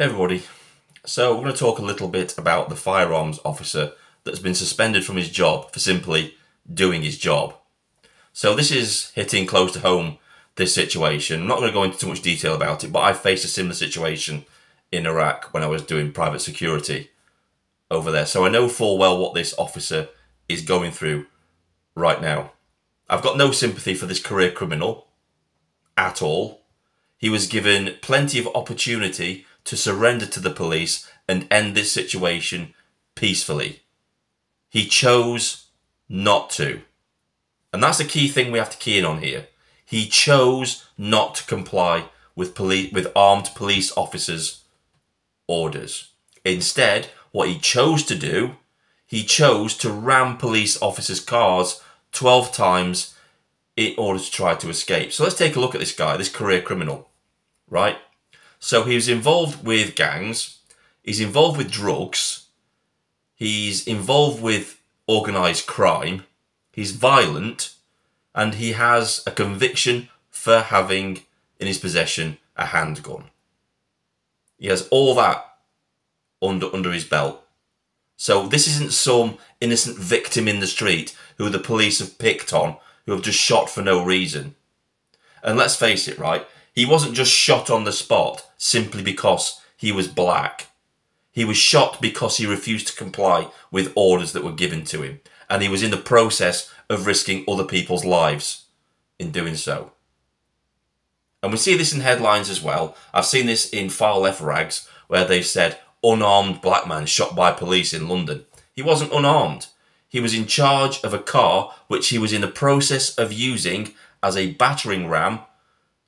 Hey everybody, so we're going to talk a little bit about the firearms officer that's been suspended from his job for simply doing his job. So this is hitting close to home, this situation. I'm not going to go into too much detail about it, but I faced a similar situation in Iraq when I was doing private security over there. So I know full well what this officer is going through right now. I've got no sympathy for this career criminal at all. He was given plenty of opportunity to surrender to the police and end this situation peacefully. He chose not to. And that's the key thing we have to key in on here. He chose not to comply with armed police officers' orders. Instead, what he chose to do, he chose to ram police officers' cars 12 times in order to try to escape. So let's take a look at this guy, this career criminal, right? So he was involved with gangs, he's involved with drugs, he's involved with organised crime, he's violent, and he has a conviction for having in his possession a handgun. He has all that under his belt. So this isn't some innocent victim in the street who the police have picked on, who have just shot for no reason. And let's face it, right? He wasn't just shot on the spot simply because he was black. He was shot because he refused to comply with orders that were given to him. And he was in the process of risking other people's lives in doing so. And we see this in headlines as well. I've seen this in far left rags where they've said, unarmed black man shot by police in London. He wasn't unarmed. He was in charge of a car which he was in the process of using as a battering ram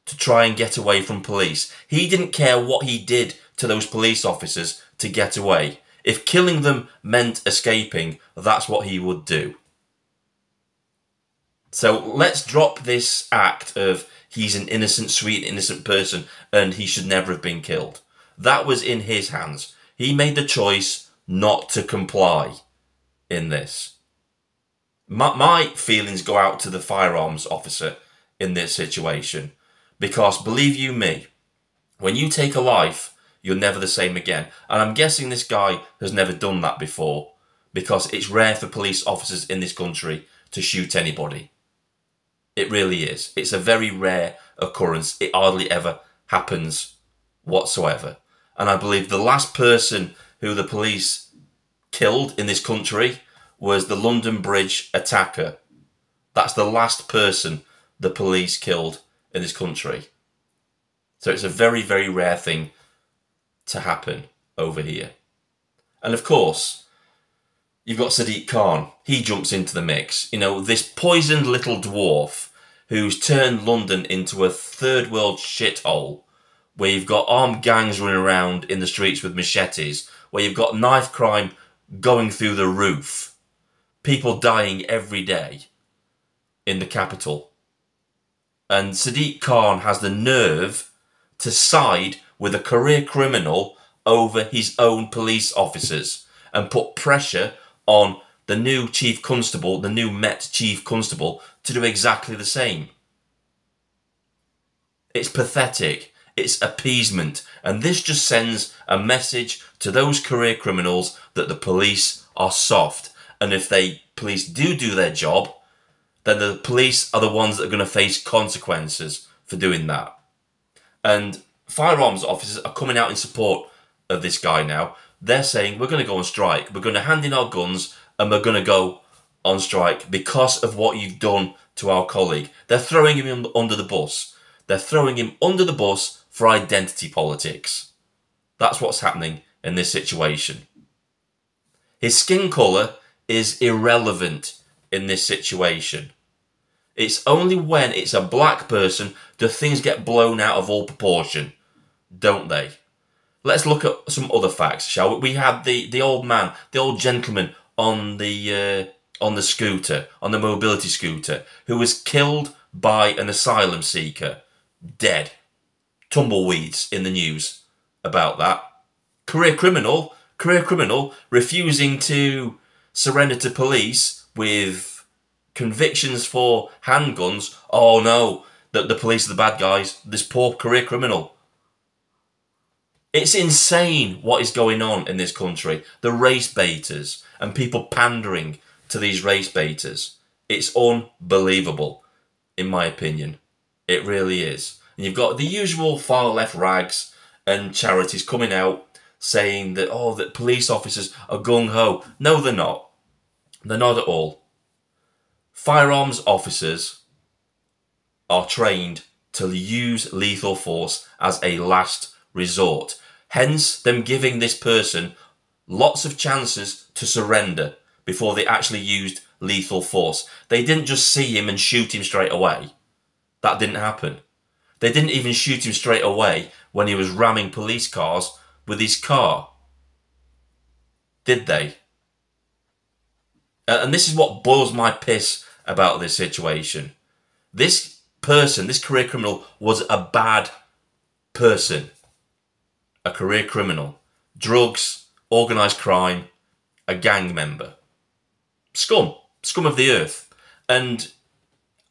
to try and get away from police. He didn't care what he did to those police officers to get away. If killing them meant escaping, that's what he would do. So let's drop this act of he's an innocent, sweet, innocent person and he should never have been killed. That was in his hands. He made the choice not to comply in this. My feelings go out to the firearms officer in this situation. Because, believe you me, when you take a life, you're never the same again. And I'm guessing this guy has never done that before, because it's rare for police officers in this country to shoot anybody. It really is. It's a very rare occurrence. It hardly ever happens whatsoever. And I believe the last person who the police killed in this country was the London Bridge attacker. That's the last person the police killed in this country. So it's a very, very rare thing to happen over here. And of course, you've got Sadiq Khan. He jumps into the mix. You know, this poisoned little dwarf who's turned London into a third world shithole, where you've got armed gangs running around in the streets with machetes, where you've got knife crime going through the roof, people dying every day in the capital. And Sadiq Khan has the nerve to side with a career criminal over his own police officers and put pressure on the new chief constable, the new Met chief constable, to do exactly the same. It's pathetic. It's appeasement. And this just sends a message to those career criminals that the police are soft. And if police do their job, then the police are the ones that are going to face consequences for doing that. And firearms officers are coming out in support of this guy now. They're saying, we're going to go on strike. We're going to hand in our guns and we're going to go on strike because of what you've done to our colleague. They're throwing him under the bus. They're throwing him under the bus for identity politics. That's what's happening in this situation. His skin colour is irrelevant in this situation. It's only when it's a black person do things get blown out of all proportion, don't they? Let's look at some other facts, shall we? We had the old man, the old gentleman on the scooter, on the mobility scooter, who was killed by an asylum seeker, dead. Tumbleweeds in the news about that. Career criminal refusing to surrender to police with convictions for handguns. Oh no, the police are the bad guys. This poor career criminal. It's insane what is going on in this country. The race baiters and people pandering to these race baiters. It's unbelievable, in my opinion. It really is. And you've got the usual far left rags and charities coming out saying that, oh, that police officers are gung-ho. No, they're not. They're not at all. Firearms officers are trained to use lethal force as a last resort. Hence, them giving this person lots of chances to surrender before they actually used lethal force. They didn't just see him and shoot him straight away. That didn't happen. They didn't even shoot him straight away when he was ramming police cars with his car. Did they? And this is what boils my piss about this situation. This person, this career criminal, was a bad person. A career criminal. Drugs, organised crime, a gang member. Scum. Scum of the earth. And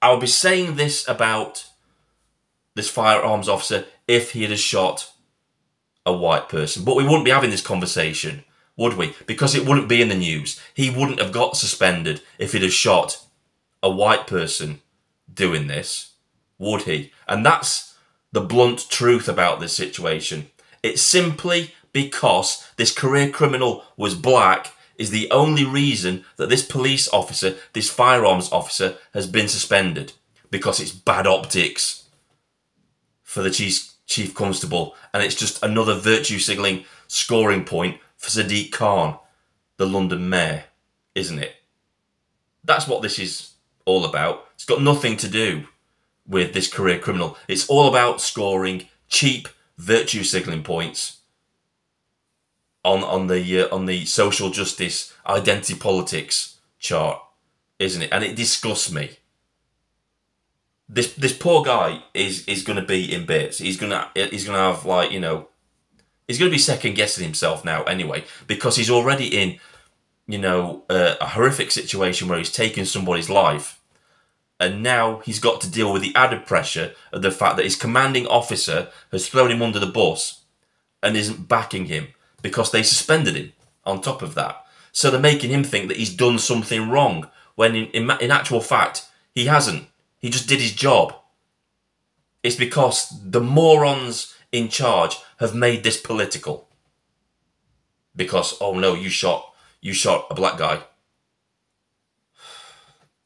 I'll be saying this about this firearms officer if he had shot a white person. But we wouldn't be having this conversation, would we? Because it wouldn't be in the news. He wouldn't have got suspended if he'd have shot a white person doing this, would he? And that's the blunt truth about this situation. It's simply because this career criminal was black is the only reason that this police officer, this firearms officer, has been suspended. Because it's bad optics for the chief constable. And it's just another virtue signalling scoring point for Sadiq Khan, the London mayor, isn't it? That's what this is all about. It's got nothing to do with this career criminal. It's all about scoring cheap virtue signalling points on the social justice identity politics chart, isn't it? And it disgusts me. This poor guy is going to be in bits. He's gonna have, like, you know, he's going to be second guessing himself now anyway, because he's already in, you know, a horrific situation where he's taken somebody's life. And now he's got to deal with the added pressure of the fact that his commanding officer has thrown him under the bus and isn't backing him because they suspended him on top of that. So they're making him think that he's done something wrong, when in actual fact, he hasn't. He just did his job. It's because the morons in charge have made this political. Because, oh no, you shot a black guy.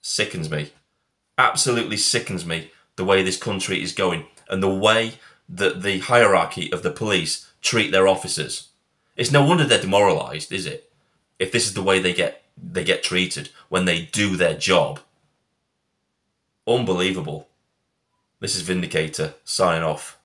Sickens me. Absolutely sickens me the way this country is going and the way that the hierarchy of the police treat their officers. It's no wonder they're demoralised, is it? If this is the way they get treated when they do their job. Unbelievable. This is Vindicator, signing off.